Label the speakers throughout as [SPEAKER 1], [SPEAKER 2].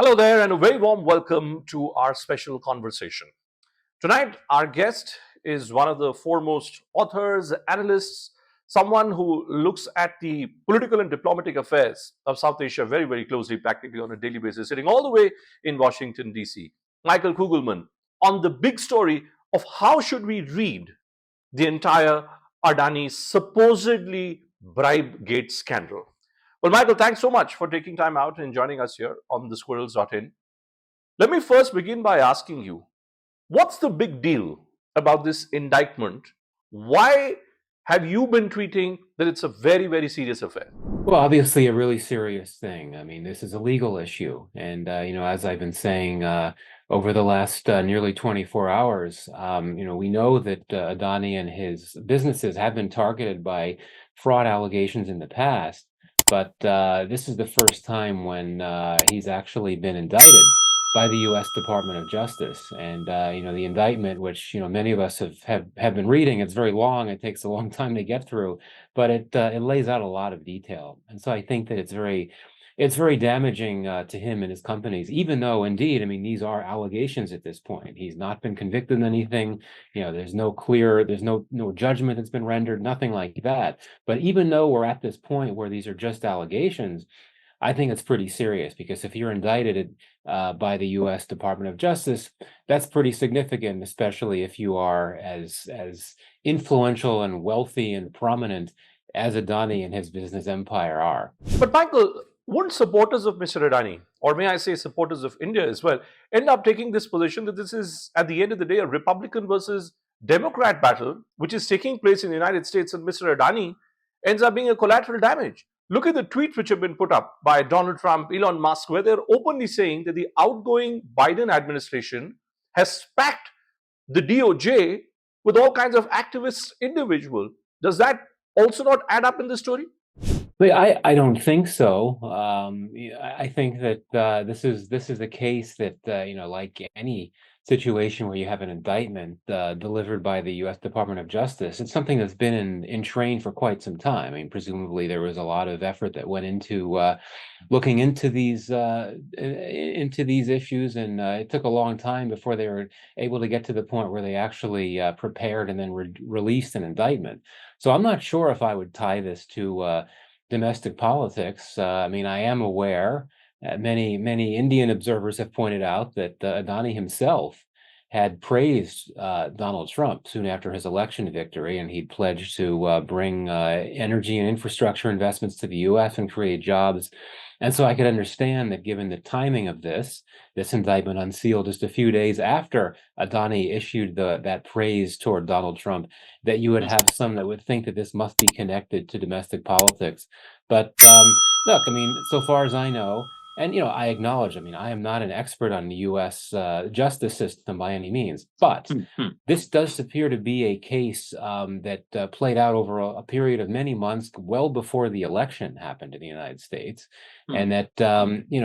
[SPEAKER 1] Hello there, and a very warm welcome to our special conversation. Tonight, our guest is one of the foremost authors, analysts, someone who looks at the political and diplomatic affairs of South Asia very, very closely, practically on a daily basis, sitting all the way in Washington, D.C. Michael Kugelman, on the big story of how should we read the entire Adani supposedly bribe gate scandal. Well, Michael, thanks so much for taking time out and joining us here on the squirrels.in. Let me first begin by asking you, what's the big deal about this indictment? Why have you been treating that it's a very, very serious affair?
[SPEAKER 2] Well, obviously, a really serious thing. I mean, this is a legal issue. And, as I've been saying over the last nearly 24 hours, we know that Adani and his businesses have been targeted by fraud allegations in the past. But this is the first time when he's actually been indicted by the U.S. Department of Justice. And, the indictment, which, many of us have been reading, it's very long. It takes a long time to get through, but it lays out a lot of detail. And so I think that it's very damaging to him and his companies, even though indeed, I mean, these are allegations at this point. He's not been convicted of anything. There's no judgment that's been rendered, nothing like that. But even though we're at this point where these are just allegations, I think it's pretty serious, because if you're indicted by the U.S. Department of Justice, that's pretty significant, especially if you are as influential and wealthy and prominent as Adani and his business empire are.
[SPEAKER 1] But, Michael, wouldn't supporters of Mr. Adani, or may I say supporters of India as well, end up taking this position that this is, at the end of the day, a Republican versus Democrat battle, which is taking place in the United States, and Mr. Adani ends up being a collateral damage? Look at the tweets which have been put up by Donald Trump, Elon Musk, where they're openly saying that the outgoing Biden administration has packed the DOJ with all kinds of activist individuals. Does that also not add up in the story?
[SPEAKER 2] But I don't think so. I think that this is a case that like any situation where you have an indictment delivered by the U.S. Department of Justice, it's something that's been in train for quite some time. I mean, presumably there was a lot of effort that went into looking into these issues, and it took a long time before they were able to get to the point where they actually prepared and then released an indictment. So I'm not sure if I would tie this to domestic politics. I mean, I am aware, many Indian observers have pointed out that Adani himself had praised Donald Trump soon after his election victory, and he'd pledged to bring energy and infrastructure investments to the U.S. and create jobs. And so I could understand that, given the timing of this indictment unsealed just a few days after Adani issued that praise toward Donald Trump, that you would have some that would think that this must be connected to domestic politics. But look, I mean, so far as I know, and I acknowledge, I mean, I am not an expert on the U.S. Justice system by any means, but this does appear to be a case that played out over a period of many months, well before the election happened in the United States, and that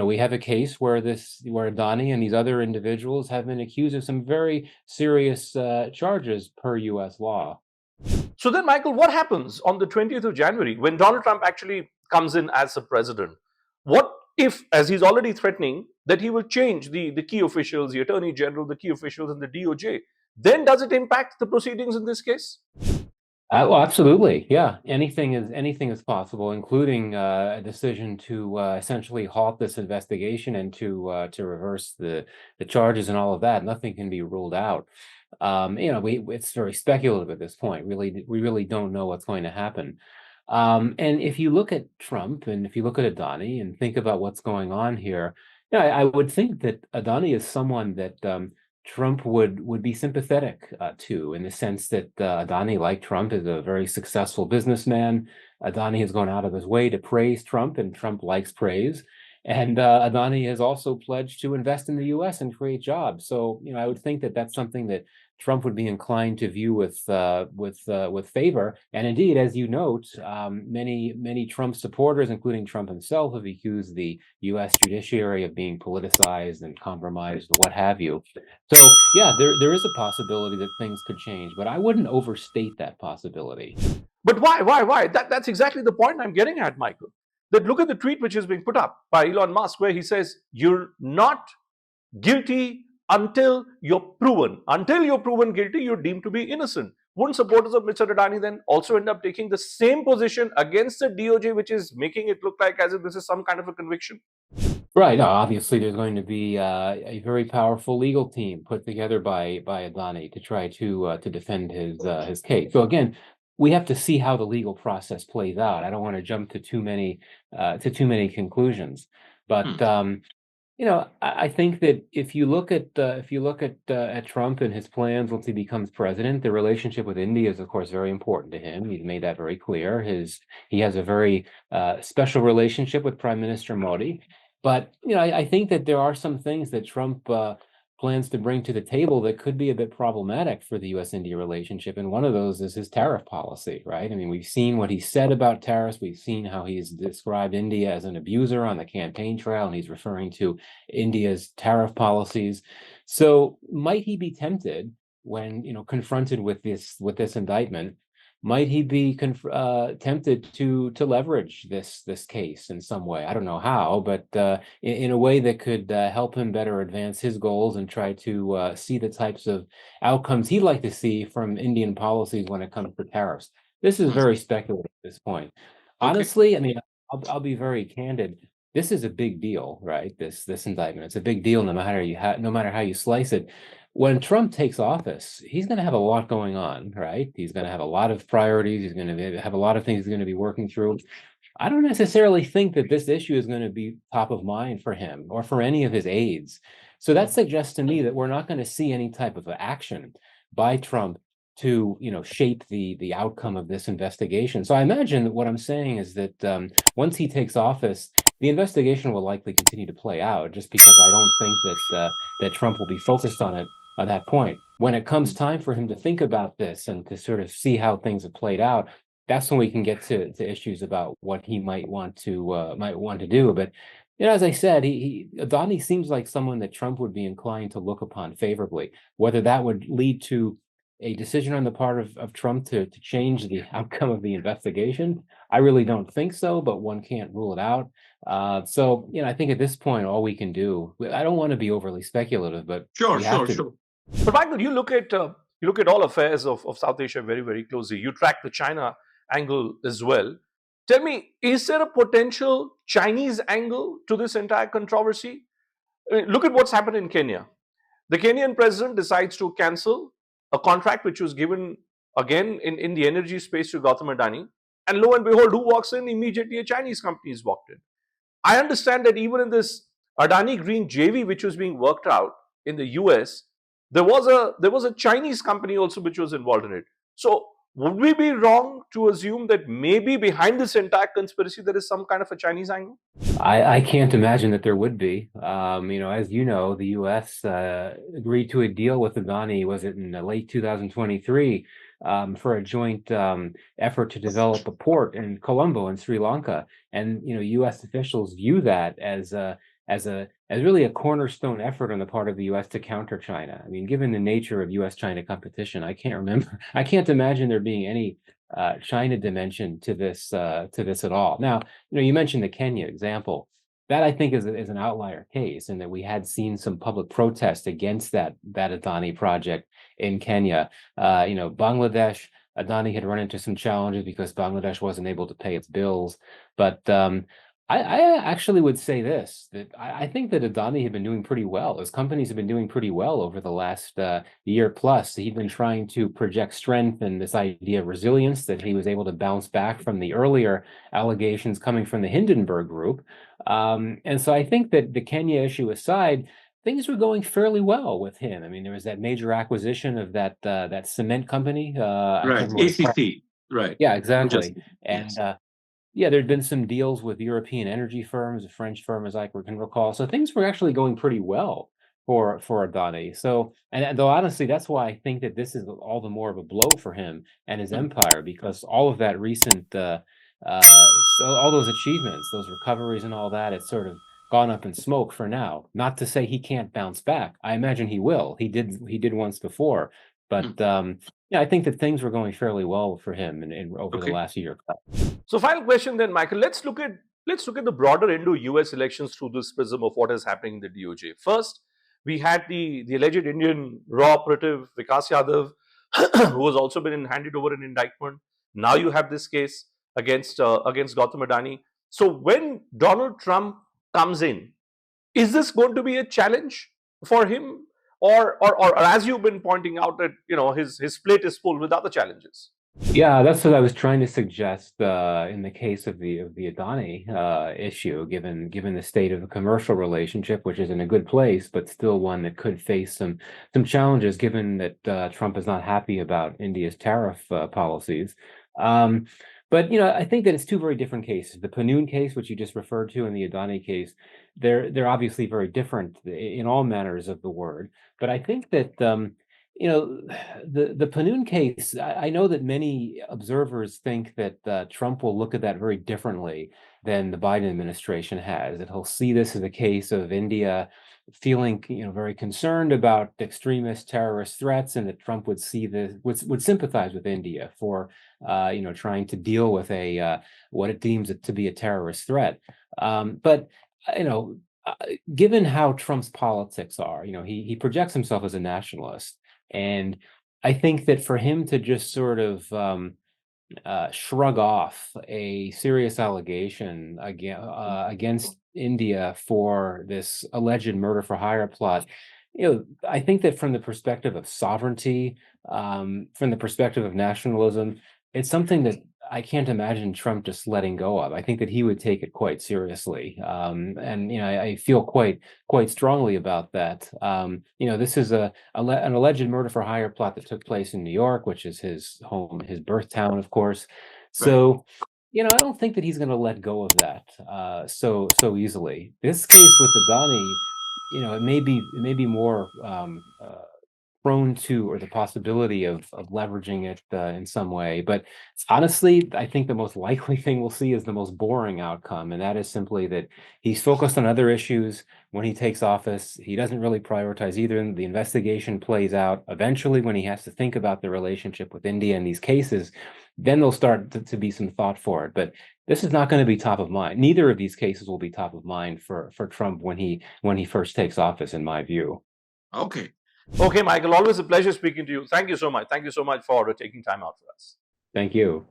[SPEAKER 2] we have a case where Adani and these other individuals have been accused of some very serious charges per U.S. law.
[SPEAKER 1] So then, Michael, what happens on the 20th of January when Donald Trump actually comes in as the president? What if, as he's already threatening, that he will change the key officials, the attorney general, the key officials, and the DOJ? Then does it impact the proceedings in this case?
[SPEAKER 2] Well, absolutely, yeah. Anything is possible, including a decision to essentially halt this investigation and to reverse the charges and all of that. Nothing can be ruled out. It's very speculative at this point. Really, we really don't know what's going to happen. And if you look at Trump and if you look at Adani and think about what's going on here, I would think that Adani is someone that Trump would be sympathetic to, in the sense that Adani, like Trump, is a very successful businessman. Adani has gone out of his way to praise Trump, and Trump likes praise. And Adani has also pledged to invest in the U.S. and create jobs. So, I would think that that's something that Trump would be inclined to view with favor. And indeed, as you note, many Trump supporters, including Trump himself, have accused the U.S. judiciary of being politicized and compromised, what have you. So, yeah, there is a possibility that things could change, but I wouldn't overstate that possibility.
[SPEAKER 1] But why? That's exactly the point I'm getting at, Michael. that look at the tweet which is being put up by Elon Musk, where he says, "You're not guilty until you're proven. Until you're proven guilty, you're deemed to be innocent." Wouldn't supporters of Mr. Adani then also end up taking the same position against the DOJ, which is making it look like as if this is some kind of a conviction?
[SPEAKER 2] Right. No, obviously, there's going to be a very powerful legal team put together by Adani to try to defend his case. So again, we have to see how the legal process plays out. I don't want to jump to too many conclusions, but I think that if you look at Trump and his plans once he becomes president, the relationship with India is, of course, very important to him. He's made that very clear. He has a very special relationship with Prime Minister Modi. But I think that there are some things that Trump plans to bring to the table that could be a bit problematic for the U.S.-India relationship, and one of those is his tariff policy, right? I mean, we've seen what he said about tariffs. We've seen how he's described India as an abuser on the campaign trail, and he's referring to India's tariff policies. So might he be tempted when confronted with this indictment? Might he be tempted to leverage this case in some way? I don't know how, but in a way that could help him better advance his goals and try to see the types of outcomes he'd like to see from Indian policies when it comes to tariffs. This is very speculative at this point.
[SPEAKER 1] Okay.
[SPEAKER 2] Honestly, I mean, I'll be very candid. This is a big deal, right? This indictment. It's a big deal no matter how you slice it. When Trump takes office, he's going to have a lot going on, right? He's going to have a lot of priorities. He's going to have a lot of things he's going to be working through. I don't necessarily think that this issue is going to be top of mind for him or for any of his aides. So that suggests to me that we're not going to see any type of action by Trump to shape the outcome of this investigation. So I imagine that what I'm saying is that once he takes office, the investigation will likely continue to play out, just because I don't think that Trump will be focused on it at that point. When it comes time for him to think about this and to sort of see how things have played out, that's when we can get to issues about what he might want to do. But as I said, Adani seems like someone that Trump would be inclined to look upon favorably. Whether that would lead to a decision on the part of Trump to change the outcome of the investigation, I really don't think so, but one can't rule it out. So I think at this point, all we can do, I don't want to be overly speculative, but
[SPEAKER 1] Sure,
[SPEAKER 2] we have
[SPEAKER 1] sure,
[SPEAKER 2] to.
[SPEAKER 1] sure. But Michael, you look at all affairs of South Asia very, very closely. You track the China angle as well. Tell me, is there a potential Chinese angle to this entire controversy? I mean, look at what's happened in Kenya. The Kenyan president decides to cancel a contract which was given again in the energy space to Gautam Adani. And lo and behold, who walks in? Immediately a Chinese company is walked in. I understand that even in this Adani Green JV, which was being worked out in the US, there was a Chinese company also which was involved in it. So would we be wrong to assume that maybe behind this entire conspiracy there is some kind of a Chinese angle?
[SPEAKER 2] I can't imagine that there would be. As you know, the U.S. Agreed to a deal with Adani, was it in late 2023, for a joint effort to develop a port in Colombo in Sri Lanka. And U.S. officials view that as really a cornerstone effort on the part of the U.S. to counter China. I mean, given the nature of U.S.-China competition, I can't imagine there being any China dimension to this at all. Now, you mentioned the Kenya example. That I think is an outlier case, in that we had seen some public protest against that Adani project in Kenya. Bangladesh, Adani had run into some challenges because Bangladesh wasn't able to pay its bills. But I actually would say this, that I think that Adani had been doing pretty well. His companies have been doing pretty well over the last year plus. He'd been trying to project strength and this idea of resilience, that he was able to bounce back from the earlier allegations coming from the Hindenburg Group. And so I think that the Kenya issue aside, things were going fairly well with him. I mean, there was that major acquisition of that cement company.
[SPEAKER 1] Right, ACC. Right.
[SPEAKER 2] Yeah, exactly.
[SPEAKER 1] Just,
[SPEAKER 2] And
[SPEAKER 1] yes.
[SPEAKER 2] yeah, there'd been some deals with European energy firms, a French firm, as I can recall. So things were actually going pretty well for Adani. So, and though honestly, that's why I think that this is all the more of a blow for him and his empire, because all of that recent, so all those achievements, those recoveries and all that, it's sort of gone up in smoke for now. Not to say he can't bounce back. I imagine he will. He did once before. But yeah, I think that things were going fairly well for him in over the last year.
[SPEAKER 1] So final question then, Michael. Let's look at let's look at the broader Indo-US elections through this prism of what is happening in the DOJ. First, we had the alleged Indian raw operative Vikas Yadav, who has also been handed over an indictment. Now you have this case against Gautam Adani. So when Donald Trump comes in, is this going to be a challenge for him, or as you've been pointing out that his plate is full with other challenges?
[SPEAKER 2] Yeah, that's what I was trying to suggest in the case of the Adani issue, given the state of the commercial relationship, which is in a good place, but still one that could face some challenges, given that Trump is not happy about India's tariff policies. Um, but I think that it's two very different cases. The Panoon case, which you just referred to, and the Adani case, they're obviously very different in all manners of the word. But I think that you know, the Panoon case, I know that many observers think that Trump will look at that very differently than the Biden administration has, that he'll see this as a case of India feeling, very concerned about extremist terrorist threats, and that Trump would see this, would sympathize with India for, trying to deal with what it deems it to be a terrorist threat. But, you know, uh, given how Trump's politics are, he projects himself as a nationalist. And I think that for him to just sort of shrug off a serious allegation against India for this alleged murder for hire plot, I think that from the perspective of sovereignty, from the perspective of nationalism, it's something that I can't imagine Trump just letting go of. I think that he would take it quite seriously, and I feel quite strongly about that. This is an alleged murder for hire plot that took place in New York, which is his home, his birth town, of course.
[SPEAKER 1] Right.
[SPEAKER 2] So, I don't think that he's going to let go of that so easily. This case with Adani, it may be more prone to, or the possibility of leveraging it in some way. But honestly, I think the most likely thing we'll see is the most boring outcome, and that is simply that he's focused on other issues when he takes office. He doesn't really prioritize either. The investigation plays out. Eventually, when he has to think about the relationship with India in these cases, then there'll start to be some thought for it. But this is not going to be top of mind. Neither of these cases will be top of mind for Trump when he first takes office, in my view.
[SPEAKER 1] Okay. Okay, Michael, always a pleasure speaking to you. Thank you so much. Thank you so much for taking time out for us.
[SPEAKER 2] Thank you.